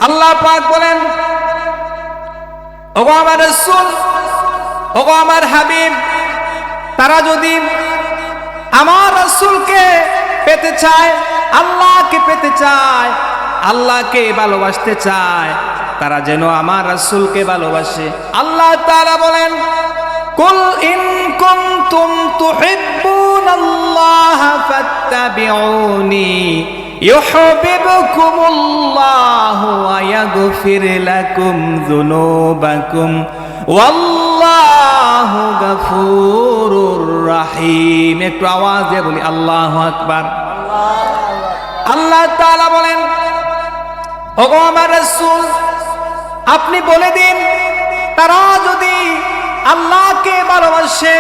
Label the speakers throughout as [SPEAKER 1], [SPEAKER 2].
[SPEAKER 1] আল্লাহ পাক বলেন, ওগো আমার রাসূল, ওগো আমার হাবিব, তারা যদি আমার রাসূলকে পেতে চায়, আল্লাহকে পেতে চায়, আল্লাহকে ভালোবাসতে চায়, তারা যেন আমার রাসূলকে ভালোবাসে। আল্লাহ তাআলা বলেন, কুল ইন কুনতুম তুহিব্বুনাল্লাহ ফাত্তাবিউনি ইউহিব্বুকুমুল্লাহু ওয়া ইয়াগফির লাকুম যুনুবাকুম ওয়াল্লাহু গফুরুর রহিম। একটু আওয়াজ দিয়ে বলি আল্লাহু আকবার। আল্লাহ তাআলা বলেন, ওগো আমার রাসূল, আপনি বলে দিন, তারা যদি আল্লাহকে ভালোবাসে,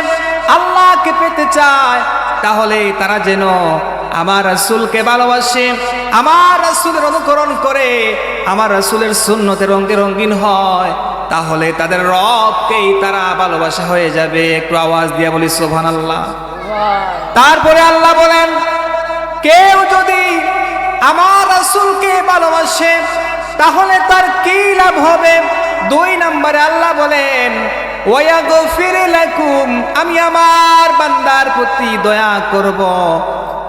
[SPEAKER 1] আল্লাহকে পেতে চায়, তাহলে তারা যেন আমার রাসূলকে ভালোবাসে, আমার রাসূলের অনুকরণ করে, আমার রাসূলের সুন্নতে রঙে রঙিন হয়, তাহলে তাদের রবকেই তারা ভালোবাসা হয়ে যাবে। একটু আওয়াজ দিয়ে বলি সুবহানাল্লাহ। তারপরে আল্লাহ বলেন, কেউ যদি আমার রাসূলকে ভালোবাসে তাহলে তার কি লাভ হবে? 2 নম্বরে আল্লাহ বলেন, ওয়াগফির লাকুম, আমি আমার বান্দার প্রতি দয়া করব,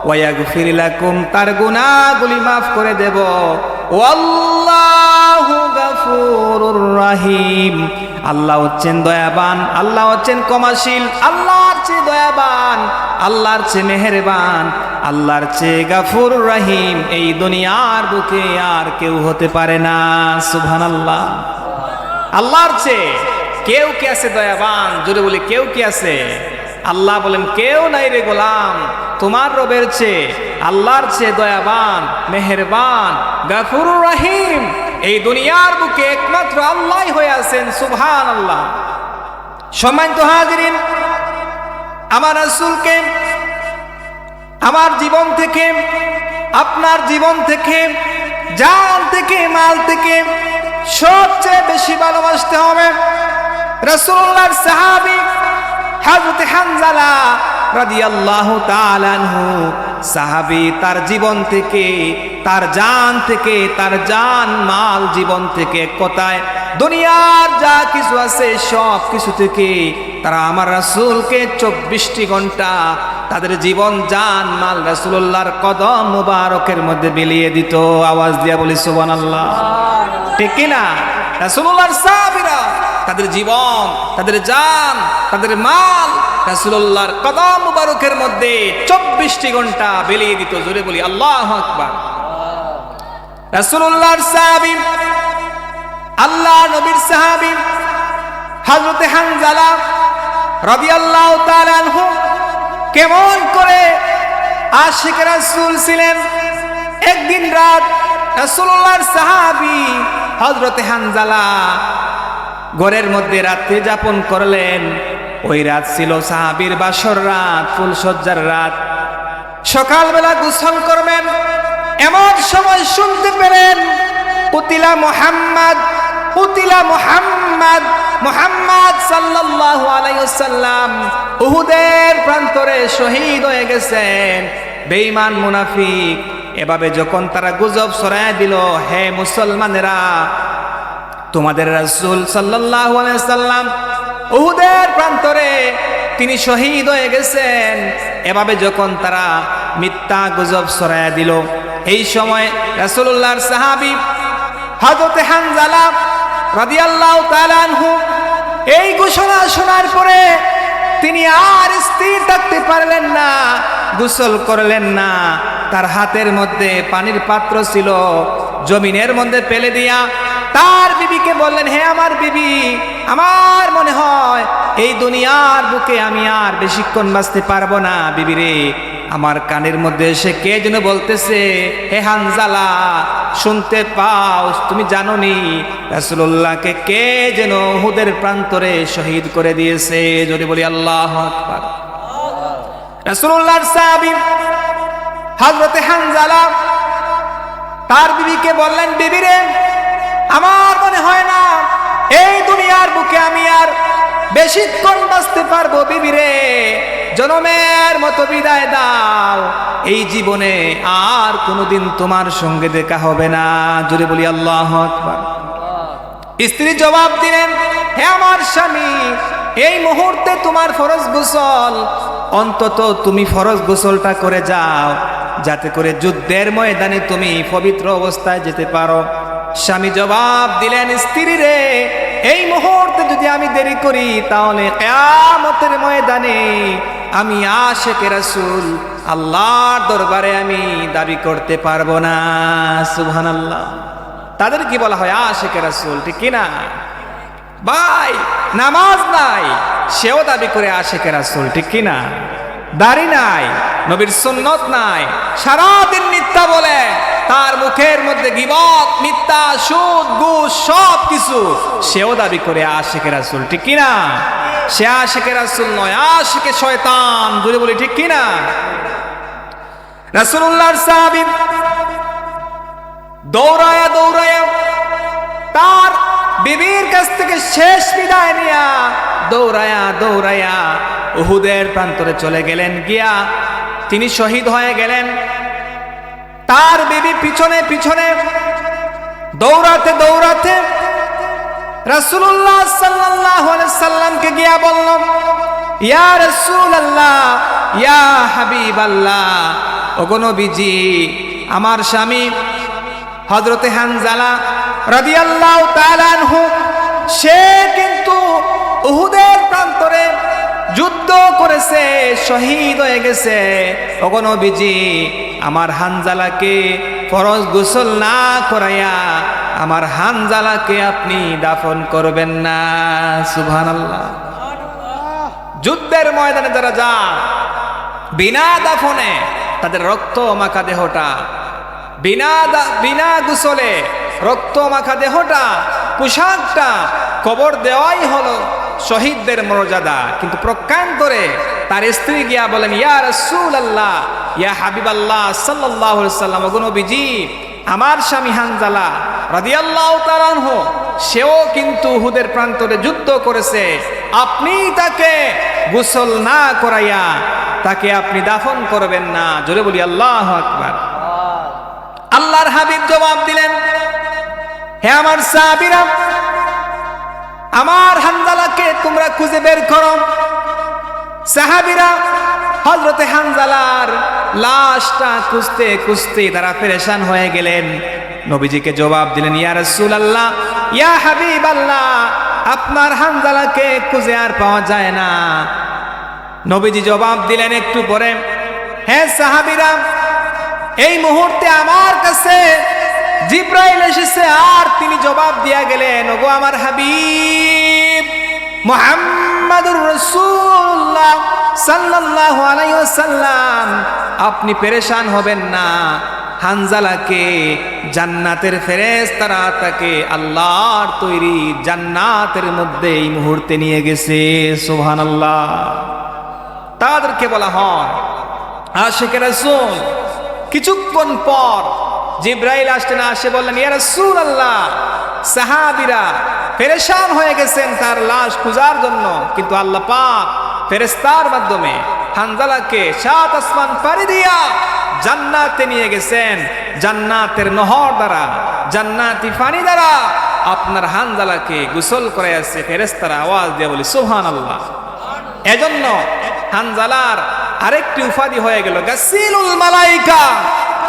[SPEAKER 1] ওয়াগফির লাকুম, তার গুনাহগুলি maaf করে দেব, ওয়াল্লাহু গফুরুর রহিম, আল্লাহ হচ্ছেন দয়াবান, আল্লাহ হচ্ছেন ক্ষমাশীল, আল্লাহর চেয়ে দয়াবান, আল্লাহর চেয়ে মেহেরবান, আল্লাহর চেয়ে গফুর রহিম এই দুনিয়ার বুকে আর কেউ হতে পারে না। সুবহানাল্লাহ। আল্লাহর চেয়ে কেউ কি আছে দয়াবান? জোরে বলি, কেউ কি আছে? আল্লাহ বলেন, কেউ নাই রে গোলাম, তোমার রবের চেয়ে, আল্লাহর চেয়ে দয়াবান, মেহেরবান, গফুরুর রহিম এই দুনিয়ার বুকে একমাত্র আল্লাহই হয়ে আছেন। সুবহানাল্লাহ। সম্মানিত হাজিরিন, আমার রাসূলকে আমার জীবন থেকে, আপনার জীবন থেকে, জান থেকে, মাল থেকে সবচেয়ে বেশি ভালোবাসতে হবে। রাসূলুল্লাহর সাহাবী হযরত হানজালা রাদিয়াল্লাহু তাআলা আনহু, সাহাবী, তার জীবন থেকে, তার জান থেকে, তার জান মাল জীবন থেকে, কোথায় দুনিয়ার যা কিছু আছে সব কিছু থেকে তারা আমার রাসূলকে 24টি ঘন্টা তাদের জীবন, জান মাল রাসূলুল্লাহর কদম মুবারকের মধ্যে বিলিয়ে দিত। আওয়াজ দিয়া বলি সুবহানাল্লাহ। ঠিক কিনা? রাসূলুল্লাহর সাহাবীরা তাদের জীবন, তাদের জান, তাদের মাল রাসূলুল্লাহর কদম মুবারকের মধ্যে 24টি ঘন্টা বিলিয়ে দিত। জোরে বলি আল্লাহু আকবার। রাসূলুল্লাহর সাহাবী, আল্লাহ নবীর সাহাবী হযরত হানজালা রাদিয়াল্লাহু তাআলা আনহু কেমন করে আশিক রাসূল ছিলেন। একদিন রাত রাসূলুল্লাহর সাহাবী হযরত হানজালা ঘরের মধ্যে রাত্রি যাপন করলেন। ওই রাত ছিল সাহাবীর বাসর রাত, ফুলসজ্জার রাত। সকালবেলা গোসল করবেন, এমন সময় শুনতে পেলেন, কুতিলা মুহাম্মদ, কুতিলা মুহাম্মদ, মুহাম্মদ সাল্লাল্লাহু আলাইহি ওয়াসাল্লাম উহুদের প্রান্তরে শহীদ হয়ে গেছেন। বেঈমান মুনাফিক এভাবে যখন তারা গুজব ছড়ায় দিল, হে মুসলমানেরা, তোমাদের রাসূল সাল্লাল্লাহু আলাইহি ওয়াসাল্লাম উহুদের প্রান্তরে তিনি শহীদ হয়ে গেছেন, এভাবে যখন তারা মিথ্যা গুজব ছড়ায় দিল, এই সময় রাসূলুল্লাহর সাহাবী হযরত হানজালা রাদিয়াল্লাহু তাআলা আনহু এই ঘোষণা শোনার পরে তিনি আর স্থির থাকতে পারলেন না, গোসল করলেন না। তার হাতের মধ্যে পানির পাত্র ছিল, জমিনের মধ্যে ফেলে দিয়া তার বিবিকে বললেন, হে আমার বিবি, আমার মনে হয় এই দুনিয়ার বুকে আমি আর বেশিক্ষণ বাঁচতে পারবো না। বিবি রে, আমার কানের মধ্যে এসে কে যেন বলতেছে, হে হানজালা, শুনতে পাও? তুমি জানো নি রাসূলুল্লাহকে কে যেন উহুদের প্রান্তরে শহীদ করে দিয়েছে? যদি বলি আল্লাহু আকবার। রাসূলুল্লাহর সাহাবী হযরত হানজালা তার বিবিকে বললেন, বিবি রে, আমার মনে হয় না এই দুনিয়ার বুকে আমি আর বেশিক্ষণ বাঁচতে পারবো। বিবি রে, জনমের মতো বিদায় দাও, এই জীবনে আর কোনোদিন তোমার সঙ্গে দেখা হবে না। জোরে বলি আল্লাহু আকবার। স্ত্রী জবাব দিলেন, হে আমার স্বামী, এই মুহূর্তে তোমার ফরজ গোসল, অন্তত তুমি ফরজ গোসলটা করে যাও, যাতে করে যুদ্ধের ময়দানে তুমি পবিত্র অবস্থায় যেতে পারো। স্বামী জবাব দিলেন, স্ত্রী রে, এই মুহূর্তে যদি আমি দেরি করি তাহলে কিয়ামতের ময়দানে আমি আশিকে রাসূল আল্লাহর দরবারে আমি দাবি করতে পারবো না। সুবহানাল্লাহ। তাদের কি বলা হয়? আশিকে রাসূল, ঠিক কিনা ভাই? নামাজ নাই, সেও দাবি করে আশিকে রাসূল, ঠিক কিনা? দাড়ি নাই, নবীর সুন্নত নাই, সারাদিন মিথ্যা বলে, তার মুখের মধ্যে গীবত, মিথ্যা, সুদ, ঘুষ সব কিছু, সেও দাবি করে আশিকে রাসূল, ঠিক কিনা? সে আশিকে রাসূল নয়, আশিকে শয়তান। জোরে বলি ঠিক কিনা? রাসূলুল্লাহর সাহাবী দৌড়ায়া দৌড়ায়া তার বিবির কাছ থেকে শেষ বিদায় নিয়া দৌড়ায়া দৌড়ায়া উহুদের প্রান্তরে চলে গেলেন। গিয়া তিনি শহীদ হয়ে গেলেন। তার বিবি পিছনে পিছনে দৌড়াতে দৌড়াতে রাসূলুল্লাহ সাল্লাল্লাহু আলাইহি সাল্লামকে গিয়া বলল, ইয়া রাসূলুল্লাহ, ইয়া হাবিবাল্লাহ, ওগো নবীজি, আমার স্বামী হযরতে হানজালা রাদিয়াল্লাহু তাআলা আনহু, সে কিন্তু উহুদের প্রান্তরে যুদ্ধ করেছে, শহীদ হয়ে গেছে। ওগো নবীজি, আমার হানজালাকে ফরজ গোসল না করাইয়া আমার হানজালাকে আপনি দাফন করবেন না। সুবহানাল্লাহ। যুদ্ধের ময়দানে যারা যায় বিনা দাফনে, তাদের রক্ত মাখা দেহটা, বিনা গোসলে রক্ত মাখা দেহটা, পোশাকটা কবর দেওয়াই হলো শহীদদের মর্যাদা। কিন্তু প্রকান্তরে তার স্ত্রী গিয়া বলেন, ইয়া রাসূলুল্লাহ, ইয়া হাবিবাল্লাহ সাল্লাল্লাহু আলাইহি ওয়াসাল্লাম, ওগো নবীজি, আমার স্বামী হানজালা রাদিয়াল্লাহু তাআলা আনহু, সেও কিন্তু উহুদের প্রান্তরে যুদ্ধ করেছে, আপনি তাকে গোসল না করাইয়া তাকে আপনি দাফন করবেন না। জোরে বলি আল্লাহু আকবার। আল্লাহর হাবিব জবাব দিলেন, হে আমার সাহাবীরা, আমার হানজালাকে তোমরা খুঁজে বের করো। সাহাবীরা হযরতে হানজালার লাশটা খুঁজতে খুঁজতে তারা পেরেশান হয়ে গেলেন। নবীজিকে জবাব দিলেন, ইয়া রাসূলুল্লাহ, ইয়া হাবিবাল্লাহ, আপনার হানজালাকে খুঁজে আর পাওয়া যায় না। নবীজি জবাব দিলেন একটু পরে, হে সাহাবীরা, এই মুহূর্তে আমার কাছে জিব্রাইল এসেছে, আর তিনি জবাব দিয়া গেলেন, ওগো আমার হাবিব মুহাম্মাদুর রাসূলুল্লাহ সাল্লাল্লাহু আলাইহি ওয়াসাল্লাম, আপনি পেরেশান হবেন না। হানজালাকে জান্নাতের ফেরেশতারা তাকে আল্লাহর তৈরি জান্নাতের মধ্যে এই মুহূর্তে নিয়ে গেছে। সুবহানাল্লাহ। তাদেরকে বলা হয় আশিকে রাসূল। কিছুক্ষণ পর জিব্রাইল আসলেন, আসে বললেন, ইয়া রাসূলুল্লাহ, সাহাবীরা পেরেশান হয়ে গেছেন তার লাশ খোঁজার জন্য, কিন্তু আল্লাহ পাক ফেরেশতার মাধ্যমে হানজালাকে 7 আসমান পাড়ি দিয়া জান্নাতে নিয়ে গেছেন। জান্নাতের নহর দ্বারা, জান্নাতি পানি দ্বারা আপনার হানজালাকে গোসল করাইছে। ফেরেশতারা আওয়াজ দিয়ে বলে সুবহানাল্লাহ। এজন্য হানজালার আরেকটি উপাধি হয়ে গেল গাসিলুল মালাইকা।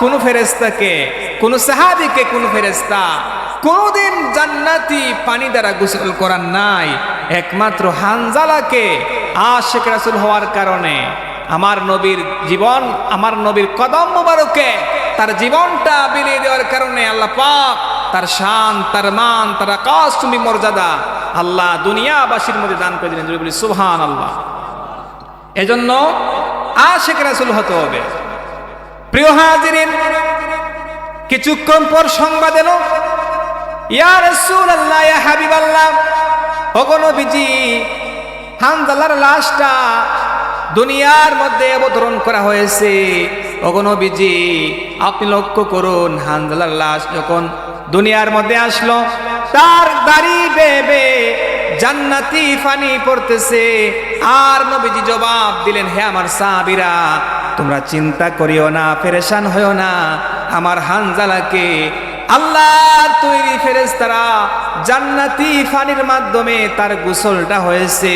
[SPEAKER 1] কোন ফেরেশতাকে, কোন সাহাবীকে, কোন ফেরেশতা কোনদিন জান্নাতি পানি দ্বারা গোসল করার নাই। একমাত্র হানজালাকে আশিক রাসূল হওয়ার কারণে, আমার নবীর জীবন, আমার নবীর কদম মোবারকে তার জীবনটা বিলিয়ে দেওয়ার কারণে আল্লাহ পাক তার শান, তার মান, তার আকাশচুম্বী মর্যাদা আল্লাহ দুনিয়াবাসীর মধ্যে দান করে দিলেন। বলি সুবহানাল্লাহ। এজন্য আশিক রাসূল হতে হবে। প্রিয় হাজিরিন, কিছুক্ষণ পর সংবাদ এলো, ইয়া রাসূলুল্লাহ, ইয়া হাবিবাল্লাহ, ওগো নবীজি, হানজালার লাশটা দুনিয়ার মধ্যে অবতরণ করা হয়েছে। ওগো নবীজি, আপনি লক্ষ্য করুন, হানজালার লাশ যখন দুনিয়ার মধ্যে আসলো, তার দাড়ি বেবে জান্নাতি পানি পড়তেছে। আর নবীজি জবাব দিলেন, হে আমার সাহাবীরা, তোমরা চিন্তা করিও না, পেরেশান হইও না, আমার হানজালাকে আল্লাহর তৈরি ফেরেশতারা জান্নাতি পানির মাধ্যমে তার গোসলটা হয়েছে,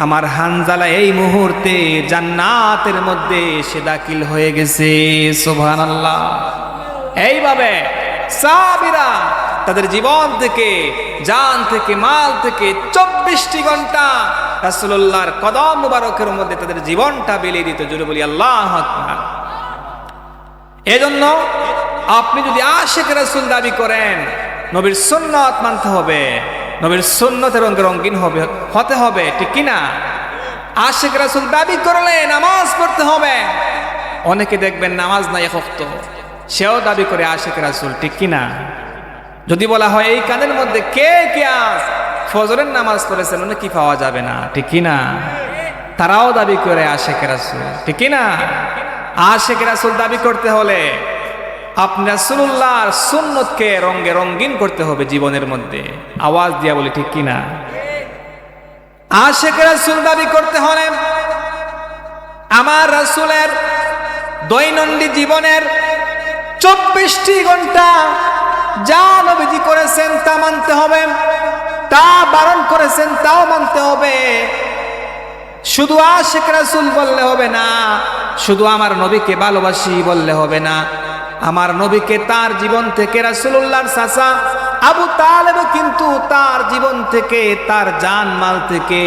[SPEAKER 1] আমার হানজালা এই মুহূর্তে জান্নাতের মধ্যে সে দাখিল হয়ে গেছে। সুবহানাল্লাহ। এইভাবে সাহাবীরা তাদের জীবন থেকে, জান থেকে, মাল থেকে 24টি ঘন্টা রাসূলুল্লাহর কদম মুবারকের মধ্যে তাদের জীবনটা বিলিয়ে দিত। জোরে বলি আল্লাহু আকবার। এজন্য আপনি যদি আশিক রাসূল দাবি করেন, নবীর সুন্নাত মানতে হবে, নবীর সুন্নতের রঙে রঙিন হতে হবে, ঠিক কিনা? আশিক রাসূল দাবি করলে নামাজ পড়তে হবে। অনেকে দেখবেন নামাজ নাই এক ওয়াক্ত, সেও দাবি করে আশিক রাসূল, ঠিক কিনা? যদি বলা হয় এই কানের মধ্যে কে কে আজ ফজরের নামাজ পড়েছেন, কি পাওয়া যাবে না, ঠিক কিনা? তারাও দাবি করে আশিক রাসূল, ঠিক কিনা? আশিক রাসূল দাবি করতে হলে আপনি রাসূলুল্লাহর সুন্নতকে রঙে রঙিন করতে হবে জীবনের মধ্যে। আওয়াজ দিয়া বলি, ঠিক কিনা? আশিক রাসূল দাবি করতে হলে আমার রাসূলের দৈনন্দিন জীবনের 24টি ঘন্টা যা নবীজি করেছেন তা মানতে হবে, তা বারণ করেছেন তাও মানতে হবে। শুধু আশিক রাসূল বললে হবে না, শুধু আমার নবীকে ভালোবাসি বললে হবে না, আমার নবীকে তার জীবন থেকে, রাসূলুল্লাহর চাচা আবু তালেব কিন্তু তার জীবন থেকে, তার জান মাল থেকে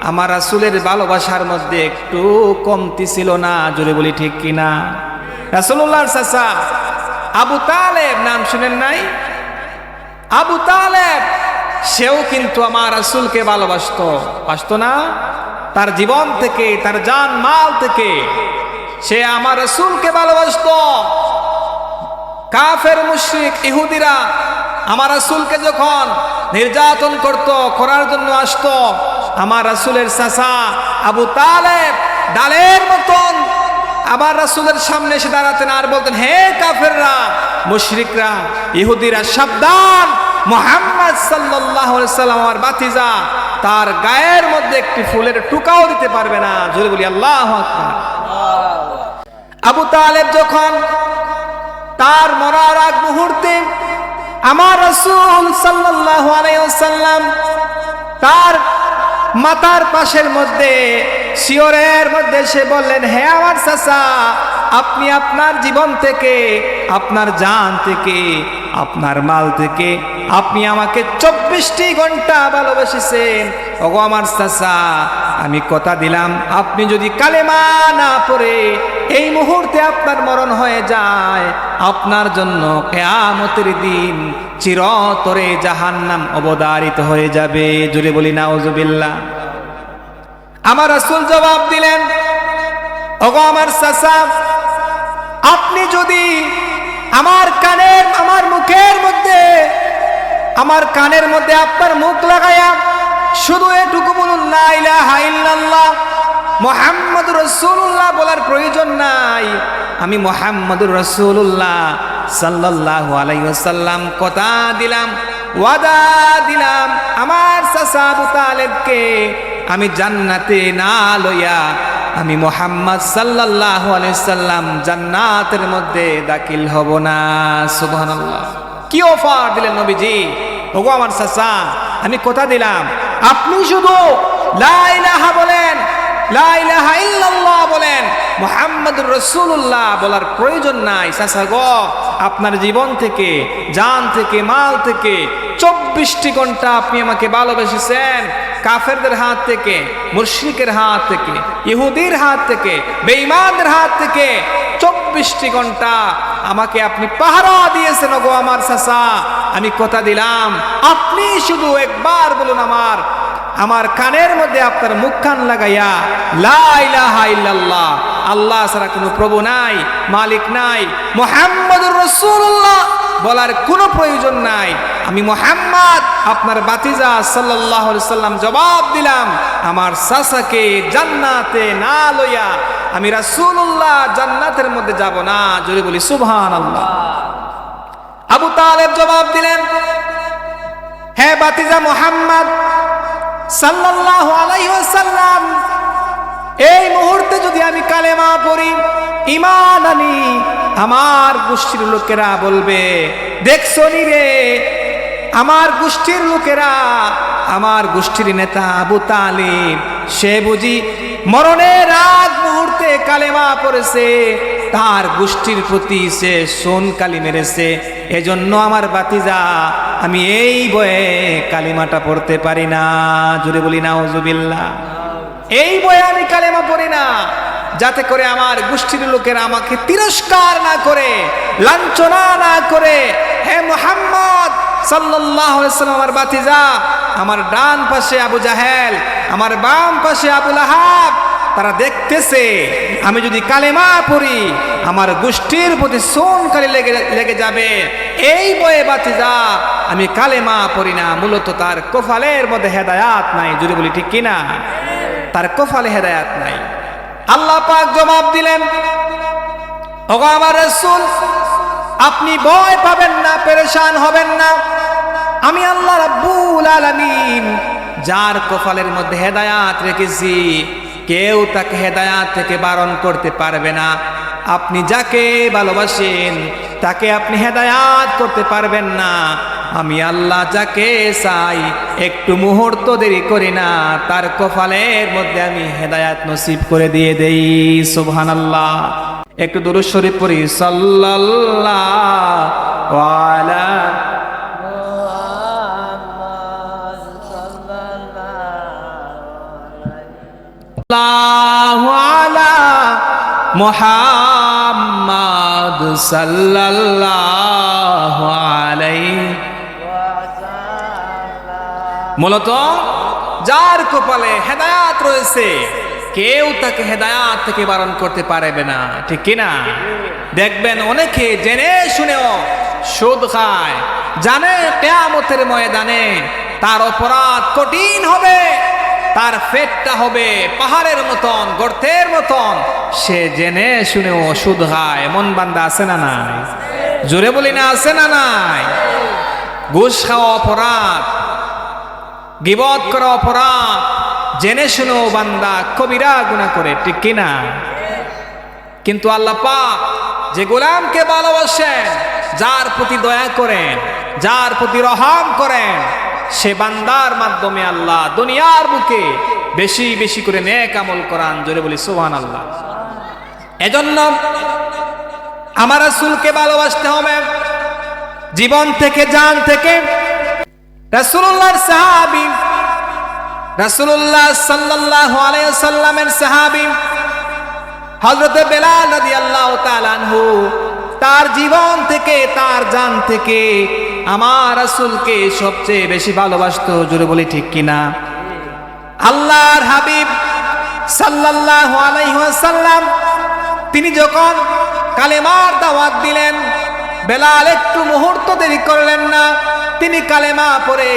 [SPEAKER 1] আমার রাসূলের ভালোবাসার মধ্যে একটু কমতি ছিল না। জোরে বলি, ঠিক কিনা? রাসূলুল্লাহর চাচা আবু তালেব, নাম শুনেন নাই? আবু তালেব সেও কিন্তু আমার রাসূলকে ভালোবাসতো না? তার জীবন থেকে, তার জান মাল থেকে সে আমার রাসূলকে ভালোবাসতো। কাফের মুশরিক ইহুদিরা আমার রাসূলকে যখন নির্যাতন করার জন্য আসতো, আমার রাসূলের চাচা আবু তালেব ডালের মতন আবার রাসূলের সামনে এসে দাঁড়াতেন আর বলতেন, হে কাফেররা, মুশরিকরা, ইহুদিরা, সাবধান, মুহাম্মদ সাল্লাল্লাহু আলাইহি সাল্লাম আমার ভাতিজা, তার গায়ের মধ্যে একটি ফুলের টুকাও দিতে পারবে না। জোরে বলি আল্লাহু আকবার। আবু তালেব যখন তার মরার আগ মুহূর্তে আমার রাসূল সাল্লাল্লাহু আলাইহি ওয়াসাল্লাম তার মাথার পাশের মধ্যে শিয়রের মধ্যে সে বললেন, হে আমার চাচা, আপনি আপনার জীবন থেকে, আপনার জান থেকে, আপনার মাল থেকে আপনি আমাকে 24টি ঘন্টা ভালোবেসেছেন। ওগো আমার চাচা, আমি কথা দিলাম, আপনি যদি কালেমা না পড়ে এই মুহূর্তে আপনার মরণ হয়ে যায়, আপনার জন্য কিয়ামতের দিন চিরতরে জাহান্নাম অবধারিত হয়ে যাবে। জোরে বলি নাউজুবিল্লাহ। আমার রাসূল জবাব দিলেন, ওগো আমার চাচা, আপনি যদি আমার কানের মধ্যে আপনার মুখ লাগায়া শুধু এটুকু বলুন, লা ইলাহা ইল্লাল্লাহ মুহাম্মাদুর রাসূলুল্লাহ বলার প্রয়োজন নাই, আমি মুহাম্মাদুর রাসূলুল্লাহ সাল্লাল্লাহু আলাইহি ওয়াসাল্লাম কথা দিলাম, ওয়াদা দিলাম, আমার চাচা আবু তালেবকে আমি জান্নাতে না লইয়া আমি মুহাম্মদ সাল্লাল্লাহু আলাইহি সাল্লাম জান্নাতের মধ্যে দাখিল হব না। সুবহানাল্লাহ। কি অফার দিলেন নবীজি! ওগো আমার চাচা, আমি কথা দিলাম, আপনি শুধু লা ইলাহা বলেন, লা ইলাহা ইল্লাল্লাহ বলেন, মুহাম্মাদুর রাসূলুল্লাহ বলার প্রয়োজন নাই। চাচা গো, আপনার জীবন থেকে, জান থেকে, মাল থেকে 24টি ঘন্টা আপনি আমাকে ভালোবেসেছেন। কাফেরদের হাত থেকে, মুশরিকের হাত থেকে, ইহুদির হাত থেকে, বেঈমানদের হাত থেকে 24টি ঘন্টা আমাকে আপনি পাহারা দিয়েছেন। ওগো আমার চাচা, আমি কথা দিলাম, আপনি শুধু একবার বলুন, আমার কানের মধ্যে আপনার মুখখান লাগাইয়া লা ইলাহা ইল্লাল্লাহ, আল্লাহ ছাড়া কোনো প্রভু নাই, মালিক নাই, মুহাম্মাদুর রাসূলুল্লাহ বলার কোনো প্রয়োজন নাই, আমি মুহাম্মদ আপনার ভাতিজা সাল্লাল্লাহু আলাইহি সাল্লাম জবাব দিলাম, আমার চাচাকে জান্নাতে না লইয়া আমি রাসূলুল্লাহ জান্নাতের মধ্যে যাব না। জোরে বলি সুবহানাল্লাহ। আবু তালেব জবাব দিলেন, হে ভাতিজা মুহাম্মদ সাল্লাল্লাহু আলাইহি ওয়াসাল্লাম, এই মুহূর্তে যদি আমি কালেমা পড়ি, ঈমান আনি, আমার গোষ্ঠীর লোকেরা বলবে, দেখছো নি রে, আমার গোষ্ঠীর লোকেরা, আমার গোষ্ঠীর নেতা আবু তালিব, সে বুঝি মরণের আগ মুহূর্তে কালেমা পড়েছে, তার গোষ্ঠীর প্রতি সে সোনকালি মেরেছে, এজন্য আমার বাতিজা আমি এই বয়ে কালিমাটা পড়তে পারি না। জোরে বলি নাউজুবিল্লাহ। এই বয়ে আমি কালেমা পড়ি না, যাতে করে আমার গোষ্ঠীর লোকেরা আমাকে তিরস্কার না করে, লাঞ্ছনা না করে। হে মুহাম্মদ সাল্লাল্লাহু আলাইহি ওয়াসাল্লাম, আমার বাতিজা, আমার ডান পাশে আবু জাহেল, আমার বাম পাশে আবু লাহাব, তারা দেখতেছে আমি যদি কালেমা পড়ি আমার গোষ্ঠীর প্রতি সোনকালি লেগে যাবে। এই বয়ে বাতিজা আমি কালেমা পড়ি না। মূলত তার কপালের মধ্যে হেদায়াত নাই। যদি বলি ঠিক কিনা? তার কপালে হেদায়াত নাই। আল্লাহ পাক জবাব দিলেন, ওগো আমার রাসূল, আপনি ভয় পাবেন না, পেরেশান হবেন না। আমি আল্লাহ রাব্বুল আলামিন যার কপালের মধ্যে হেদায়াত রেখেছি, কেউ তাকে হেদায়াত থেকে বারণ করতে পারবে না। আপনি যাকে ভালোবাসেন তাকে আপনি হেদায়াত করতে পারবেন না। আমি আল্লাহ যাকে চাই একটু মুহূর্ত দেরি করি না, তার কপালের মধ্যে আমি হেদায়াত নসিব করে দিয়ে দেই। সুবহানাল্লাহ। একটু দুরূদ শরীফ পড়ি। সাল্লাল্লাহু আলা মুহাম্মাদ সাল্লাল্লাহু আলাইহি ওয়াসাল্লাম। মূলত যার কপালে হেদায়াত রয়েছে কেউ তাকে হেদায়াত থেকে বারণ করতে পারবে না। ঠিক কিনা? দেখবেন অনেকে জেনে শুনেও সুদ খায়, জানে কিয়ামতের ময়দানে তার অপরাধ কঠিন হবে, তার ফেটটা হবে পাহাড়ের মতন, গর্তের মতন। সে জেনে শুনেও সুদ খায়। এমন বান্দা আছে না নাই? জোরে বলি না, আছে না নাই? ঘুষ খাওয়া অপরাধ, গীবত করা অপরাধ, জেনে শুনেও বান্দা কবিরা গুনাহ করে। ঠিক কিনা? কিন্তু আল্লাহ পাক যে গোলামকে ভালোবাসেন, যার প্রতি দয়া করেন, যার প্রতি রহম করেন, সে বান্দার মাধ্যমে আল্লাহ দুনিয়ার বুকে বেশি বেশি করে নেক আমল করান। জোরে বলি সুবহানাল্লাহ। এজন্য আমার রাসূলকে ভালোবাসতে হবে জীবন থেকে, জান থেকে। রাসূলুল্লাহর সাহাবী, রাসূলুল্লাহ সাল্লাল্লাহু আলাইহি ওয়াসাল্লামের সাহাবী হযরত বেলাল রাদিয়াল্লাহু তাআলা আনহু, তার জীবন থেকে, তার জান থেকে আমার রাসূলকে সবচেয়ে বেশি ভালোবাসতো। জোরে বলি ঠিক কিনা? আল্লাহর হাবিব সাল্লাল্লাহু আলাইহি ওয়াসাল্লাম তিনি যখন কালেমার দাওয়াত দিলেন, বেলাল একটু মুহূর্ত দেরি করলেন না। তিনি কালেমা পড়ে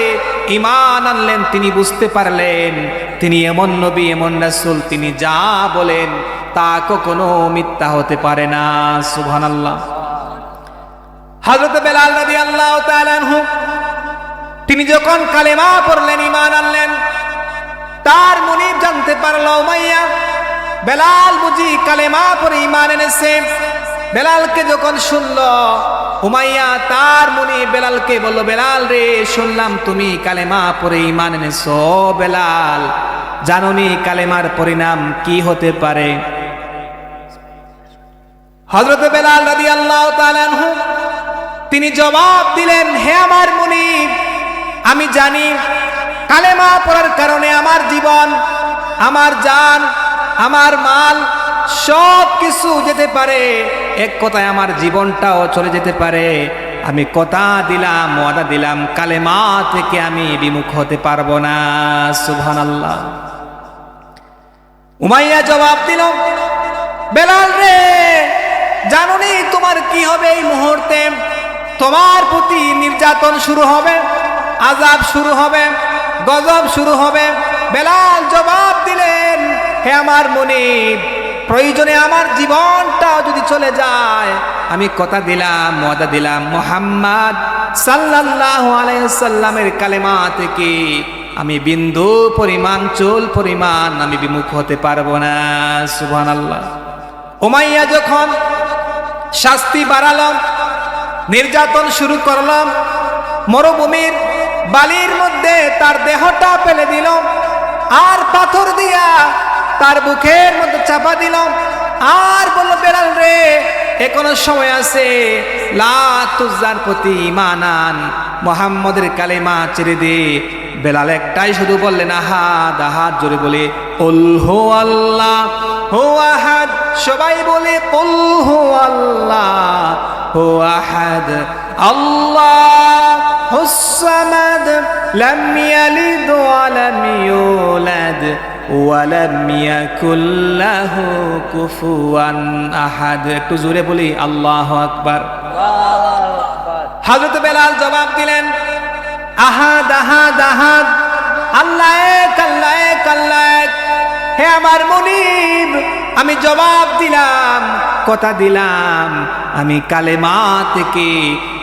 [SPEAKER 1] ঈমান আনলেন। তিনি বুঝতে পারলেন তিনি এমন নবী, এমন রাসূল, তিনি যা বলেন তা কখনো মিথ্যা হতে পারে না। সুবহানাল্লাহ। হযরত বেলাল রাদিয়াল্লাহু তাআলা আনহু তিনি যখন কালেমা পড়লেন, ঈমান আনলেন, তার মুনিব জানতে পারল উমাইয়া বেলাল বুঝি কালেমা পড়ে ঈমান এনেছে। বেলালকে যখন শুনল উমাইয়া, তার মুনিব বেলালকে বলল, বেলাল রে, শুনলাম তুমি কালেমা পড়ে ঈমান এনেছো। বেলাল, জানোনি কালেমার পরিণাম কি হতে পারে? হযরত বেলাল রাদিয়াল্লাহু তাআলা আনহু তিনি জবাব দিলেন, হে আমার মুনিব, আমি জানি কালেমা পড়ার কারণে আমার জীবন, আমার জান, আমার মাল সব কিছু যেতে পারে। এক কথায় আমার জীবনটাও চলে যেতে পারে। আমি কথা দিলাম, ওয়াদা দিলাম, কালেমা থেকে আমি বিমুখ হতে পারবো না। সুবহানাল্লাহ। উমাইয়া জবাব দিল, বেলাল রে, জানোনি তোমার কি হবে? এই মুহূর্তে তোমার প্রতি নির্যাতন শুরু হবে, আযাব শুরু হবে, গজব শুরু হবে। বেলাল জবাব দিলেন, হে আমার মুনিব, প্রয়োজনে আমার জীবনটাও যদি চলে যায়, আমি কথা দিলাম, ওয়াদা দিলাম, মুহাম্মদ সাল্লাল্লাহু আলাইহি ওয়াসাল্লামের কালেমা থেকে আমি বিন্দু পরিমাণ চুল পরিমাণ আমি বিমুখ হতে পারবো না। সুবহানাল্লাহ। উমাইয়া যখন শাস্তি বাড়ালাম, নির্যাতন শুরু করলাম, মরুভূমির বালির মধ্যে তার দেহটা ফেলে দিল, আর পাথর দিয়া তার বুকের মধ্যে চাপা দিল, আর বলল বেলাল রে এখনো সময় আছে, লাত উজ্জার প্রতি ঈমান আন, মুহাম্মদের কালেমা ছেড়ে দে। বেলাল একটাই শুধু বললেন আহাদ আহাদ, জোরে বলে কুল হু আল্লাহ হু আহাদ, সবাই বলে কুল হু আল্লাহ হু আহাদ আল্লাহুস সামাদ লাম ইয়ালিদ ওয়া লাম ইউলাদ ওয়া লাম ইয়াকুল লাহু কুফুয়ান আহাদ। একটু জোরে বলি আল্লাহু আকবার। হযরত বেলাল জবাব দিলেন আহাদ আহাদ আহাদ, আল্লাহ এক আল্লাহ এক আল্লাহ এক। হে আমার মুনিব, আমি জবাব দিলাম, কথা দিলাম, আমি কালেমা থেকে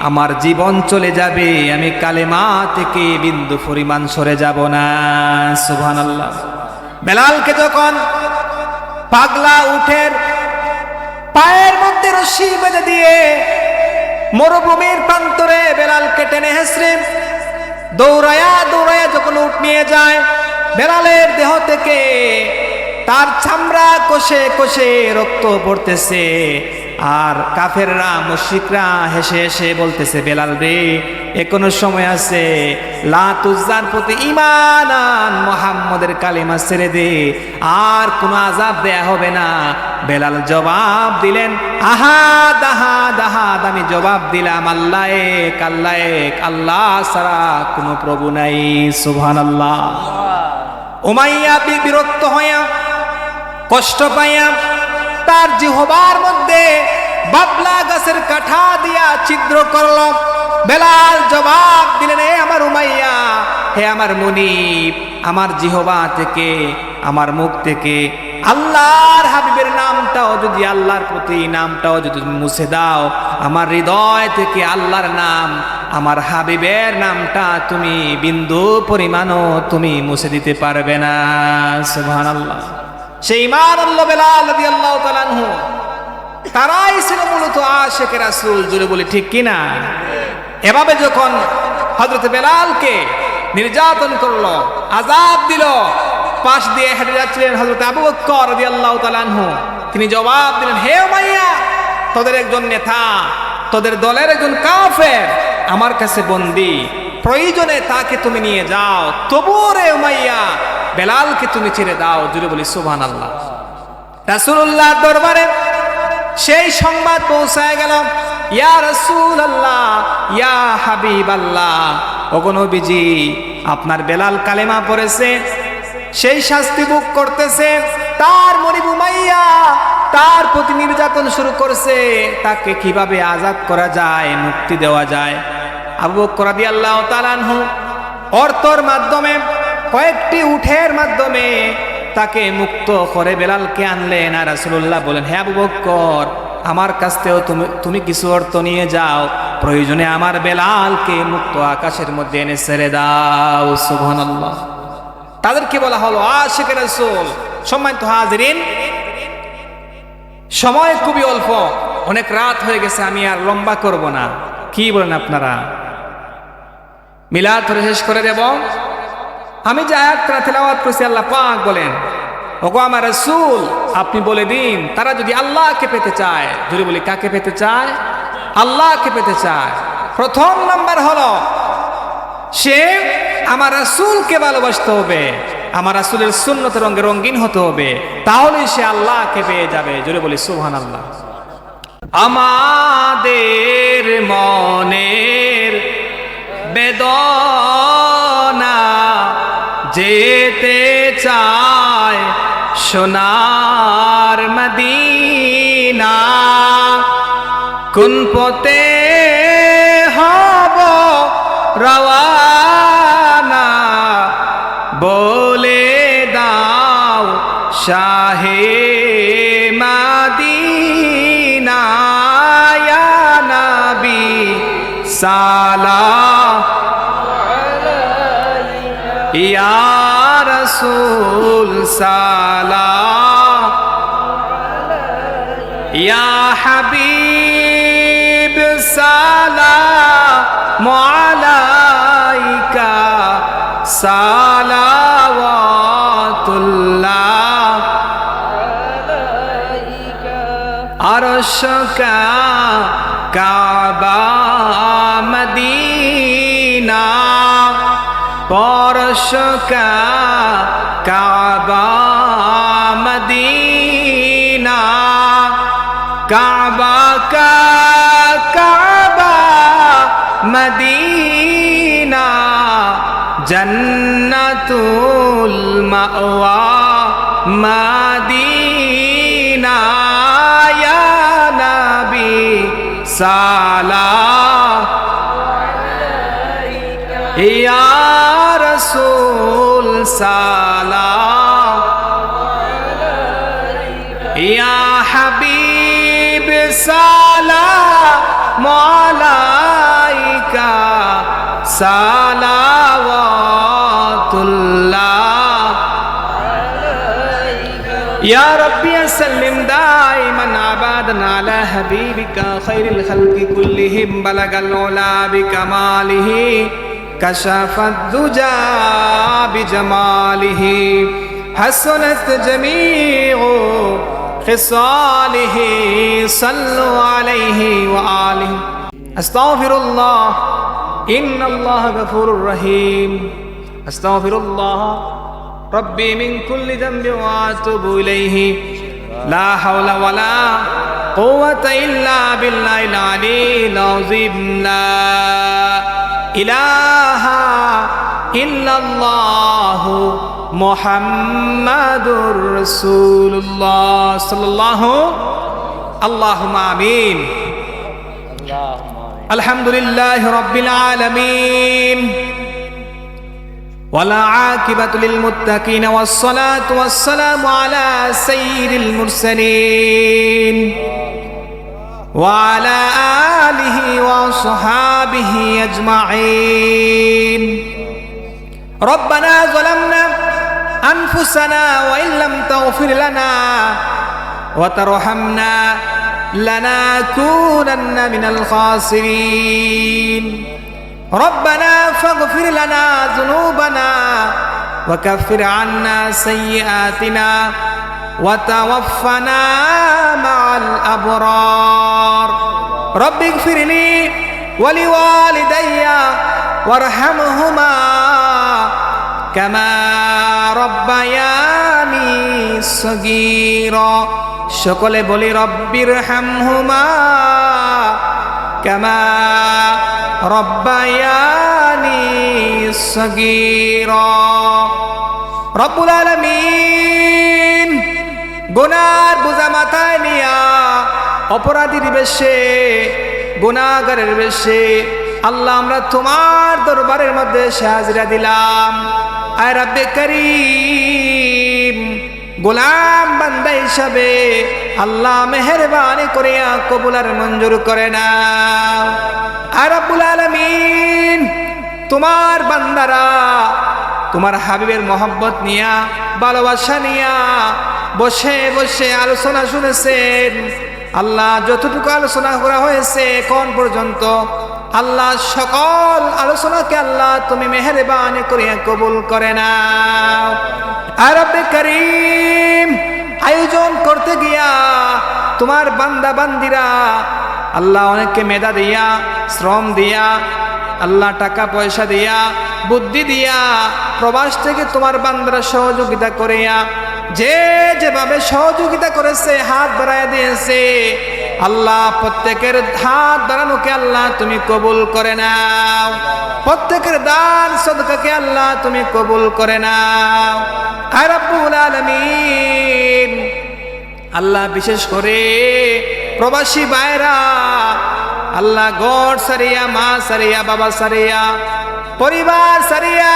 [SPEAKER 1] আমার জীবন চলে যাবে, আমি কালেমা থেকে বিন্দু পরিমাণ সরে যাব না। সুবহানাল্লাহ। বেলালকে যখন পাগলা উঠের পায়ের মধ্যে রশি বেঁধে দিয়ে মরুভূমির প্রান্তরে বেলালকে টেনে হেসড়ে দৌড়ায়া দৌড়ায়া যখন উঠ নিয়ে যায়, বেলালের দেহ থেকে তার চামড়া কষে কষে রক্ত পড়তেছে, আর কাফেররা মুশরিকরা হেসে হেসে বলতেছে বেলাল রে এখনো সময় আছে, লাত উজ্জার প্রতি ঈমান আন, মুহাম্মদের কালিমা ছেড়ে দে, আর কোনো আযাব দেয়া হবে না। বেলাল জবাব দিলেন আহাদ আহাদ আহাদ, আমি জবাব দিলাম আল্লাহ এক আল্লাহ এক, আল্লাহ ছাড়া কোনো প্রভু নাই। সুবহানাল্লাহ। উমাইয়া বিরক্ত হইয়া কষ্ট পাইয়া তার জিহ্বার মধ্যে বাবলা গাছের কাঠা দিয়া ছিদ্র করল। বেলাল জবাব দিলেন হে আমার উমাইয়া, হে আমার মুনিব, আমার জিহ্বা থেকে আমার মুখ থেকে আল্লাহর হাবিবের নামটাও যদি, আল্লাহর প্রতি নামটাও যদি মুছে দাও, আমার হৃদয় থেকে আল্লাহর নাম, আমার হাবিবের নামটা তুমি বিন্দু পরিমাণও তুমি মুছে দিতে পারবে না। সুবহানাল্লাহ। সেই ঈমান আল্লাহ বেলাল রাদিয়াল্লাহু তাআলা আনহু, তারাই ছিল মূলত আশিক রাসূল। জুড়ে বলি ঠিক কিনা? এভাবে যখন হযরত বেলালকে নির্যাতন করলো, আযাব দিল, পাশ দিয়ে হেঁটে যাচ্ছিলেন হযরত আবু বকর রাদিয়াল্লাহু তাআলা আনহু, তিনি জবাব দিলেন হে উমাইয়া, তোদের একজন নেতা, তোদের দলের একজন কাফের আমার কাছে বন্দী, প্রয়োজনে তাকে তুমি নিয়ে যাও, তবুও রে উমাইয়া বেলালকে তুমি ছেড়ে দাও। জুড়ে বলি সুবহানাল্লাহ। রাসূলুল্লাহ দরবারে সেই সংবাদ পৌঁছায় গেল, ইয়া রাসূলুল্লাহ ইয়া হাবিবাল্লাহ, ওগো নবীজি আপনার বেলাল কালেমা পড়েছে, সেই শাস্তি ভোগ করতেছে, তার মুনিব উমাইয়া তার প্রতি নির্যাতন শুরু করছে, তাকে কিভাবে আজাদ করা যায়, মুক্তি দেওয়া যায়। আবু বকর রাদিয়াল্লাহু তাআলা আনহু অর্থর মাধ্যমে, কয়েকটি উঠের মাধ্যমে তাকে মুক্ত করে বেলালকে আনলেন। আর রাসূলুল্লাহ বলেন হে আবু বকর, আমার কাছ থেকেও তুমি কিছু অর্থ নিয়ে যাও, প্রয়োজনে আমার বেলালকে মুক্ত আকাশের মধ্যে এনে ছেড়ে দাও। সুবহানাল্লাহ। তাদেরকে বলা হলো আশিক রাসূল। সম্মানিত হাজিরিন, সময় খুবই অল্প, অনেক রাত হয়ে গেছে, আমি আর লম্বা করব না। কি বলেন আপনারা? মিলাদ শেষ করে দেব। আমি যে আয়াতটা তেলাওয়াত করেছি, আল্লাহ পাক বলেন ওগো আমার রাসূল আপনি বলে দিন, তারা যদি আল্লাহকে পেতে চায়, যদি বলি কাকে পেতে চায়? আল্লাহকে পেতে চায়, প্রথম নাম্বার হলো সে আমার রাসূলকে ভালোবাসতে হবে, আমার রাসূলের সুন্নতের রঙে রঙিন হতে হবে, তাহলেই সে আল্লাহকে পেয়ে যাবে। জোরে বলি সুবহানাল্লাহ। আমাদের মনের বেদনা যেতে চায় সোনার মদিনা, কোন পথে হব রওয়ানা বলে দাও শাহে মদিনা, ইয়া নবী সালাম ইয়া রাসূল সালাম ইয়া হাবিব সালাম আলাইকা সালাওয়াতুল্লাহ अर्श का काबा मदीना पर्श का काबा मदीना काबा का काबा मदीना जन्नतुल मअवा मदीना सालाम या रसूल सालाम या हबीब सालाम अलैका सलावतुल्लाह या रब्बी सल्लिम दाइमन अबदन अला हबीबिका खैरिल खल्क़ि कुल्लिहिम बलगल उला बिकमालिहि कशफद दुजा बिजमालिहि हसनत जमीउ खिसालिहि सल्लु अलैहि व आलिहि अस्तगफिरुल्लाह इन्नल्लाह गफूरुर रहीम अस्तगफिरुल्लाह रब्बी मिन कुल्लि ज़ंबि व अतूबु इलैहि ला हौला वला कुव्वता इल्ला बिल्लाहिल अलिय्यिल अज़ीम ला इलाहा इल्लल्लाहु मुहम्मदुर रसूलुल्लाह सल्लल्लाहु अल्लाहुम्मा आमीन अल्हम्दुलिल्लाहि रब्बिल आलमीन वला आकिबतु लिल मुत्तकीन वस्सलातु वस्सलामु अला सय्यिदिल मुरसलीन व अला आलिहि व अस्हाबिहि अजमाइन रब्बना ज़लमना अनफुसना व इन लम तग़फिर लना व तरहमना लनकूनन्न मिनल खासिरीन रब्बना फ़ग़फ़िर लना ज़ुनूबना वकफ़िर अन्ना सय्यिआतिना वतवफ़्फ़ना मअल अबरार रब्बिग़फ़िरली वलिवालिदैया वरहमहुमा कमा रब्बयानी सगीरा सकले बोली रब्बिरहमहुमा कमा रब्बायानी सगीरा रब्बुल आलमीन गुनार बोझा माথায় নিয়া অপরাধীর বেশে গুনাহগারের বেশে আল্লাহ আমরা তোমার দরবারের মধ্যে হাজিরা দিলাম আয় রব্বে করিম গোলাম বান্দা হিসাবে আল্লাহ মেহেরবানি করিয়া কবুল আর মঞ্জুর করে নাও আর রব্বুল আলামিন তোমার বান্দারা তোমার হাবিবের মহব্বত নিয়া ভালোবাসা নিয়া বসে বসে আলোচনা শুনেছেন আল্লাহ যতটুকু আলোচনা করা হয়েছে এখন পর্যন্ত আল্লাহ সকল আলোচনাকে আল্লাহ তুমি মেহেরবানি করিয়া কবুল করে নাও আর রব্বে করিম আয়োজন করতে গিয়া তোমার বান্দা বান্দিরা আল্লাহ অনেককে মেধা দিয়া শ্রম দিয়া আল্লাহ টাকা পয়সা দিয়া বুদ্ধি দিয়া প্রবাস থেকে তোমার বান্দারা সহযোগিতা করিয়া যে যেভাবে সহযোগিতা করেছে হাত বাড়ায় দিয়েছে আল্লাহ প্রত্যেকের হাত বাড়ানোকে আল্লাহ তুমি কবুল করে নাও প্রত্যেকের দান সদকাকে আল্লাহ তুমি কবুল করে নাও আর রব্বুল আলামিন আল্লাহ বিশেষ করে প্রবাসী ভাইরা আল্লাহ ঘর সারিয়া মা সারিয়া বাবা সারিয়া পরিবার সারিয়া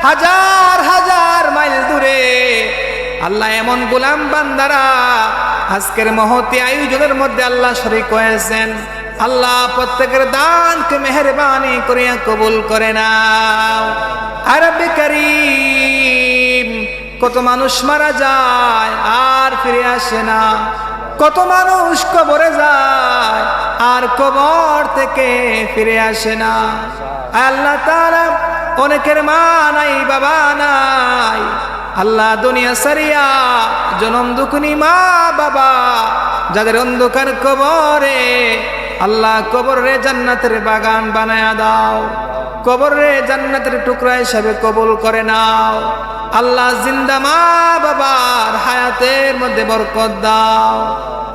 [SPEAKER 1] হাজার হাজার মাইল দূরে আল্লাহ এমন গোলাম বান্দারা আজকের মহতি আয়োজনের মধ্যে আল্লাহ শরীক হয়েছেন আল্লাহ প্রত্যেকের দানকে মেহেরবানি করিয়া কবুল করে নাও আর রব্বে করিম কত মানুষ মারা যায় আর ফিরে আসে না, কত মানুষ কবরে যায় আর কবর থেকে ফিরে আসে না। আল্লাহ তাআলা অনেকের মা নাই, বাবা নাই, আল্লাহ দুনিয়া সারিয়া জনম দুঃখী মা বাবা যাদের অন্ধকার কবরে, আল্লাহ কবরে জান্নাতের বাগান বানায়া দাও, কবরে জান্নাতের টুকরা হিসাবে কবুল করে নাও। আল্লাহ জিন্দা মা বাবার হায়াতের মধ্যে বরকত দাও।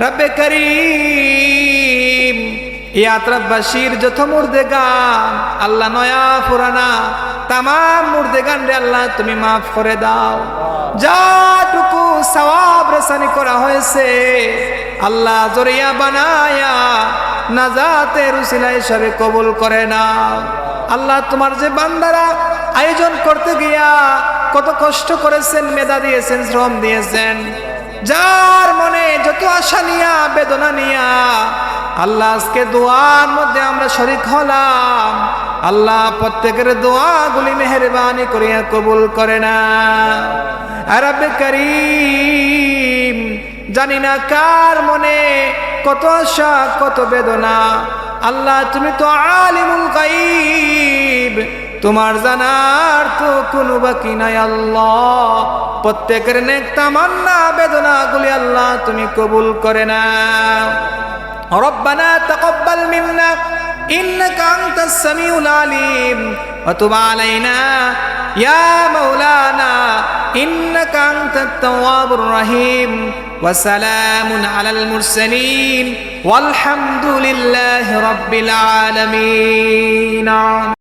[SPEAKER 1] রব্বে করিম ইয়াত্রাবাসীর যত মুর্দেগান, আল্লাহ নয়া পুরানা তামাম মুর্দেগান রে আল্লাহ তুমি মাফ করে দাও। যাটুকু সওয়াব রসানি করা হয়েছে আল্লাহ জরিয়া বানায়া নাজাতের উসিলা হিসাবে কবুল করে নাও। আল্লাহ তোমার যে বান্দারা আয়োজন করতে গিয়া কত কষ্ট করেছেন, মেধা দিয়েছেন, শ্রম দিয়েছেন, যার মনে যত আশা নিয়া বেদনা নিয়া আল্লাহ আজকে দোয়ার মধ্যে আমরা শরীক হলাম, আল্লাহ প্রত্যেকের দোয়াগুলি মেহেরবানি করিয়া কবুল করে না। রব্বে করিম জানি না কার মনে কত আশা কত বেদনা, আল্লাহ তুমি তো আলিমুল গায়ব, তোমার জানার তো কোনো বাকি নাই। আল্লাহ প্রত্যেকের নেক তামান্না বেদনাগুলি আল্লাহ তুমি কবুল করে নাও। রব্বানা তাকাব্বাল মিন্না ইন্নাকা আনতাস সামিউল আলিম ওয়া তুব আলাইনা ইয়া মাওলানা ইন্নাকা আনতাত তাওয়াবুর রহিম ওয়া সালামুন আলাল মুরসালিন ওয়ালহামদুলিল্লাহি রাব্বিল আলামিন।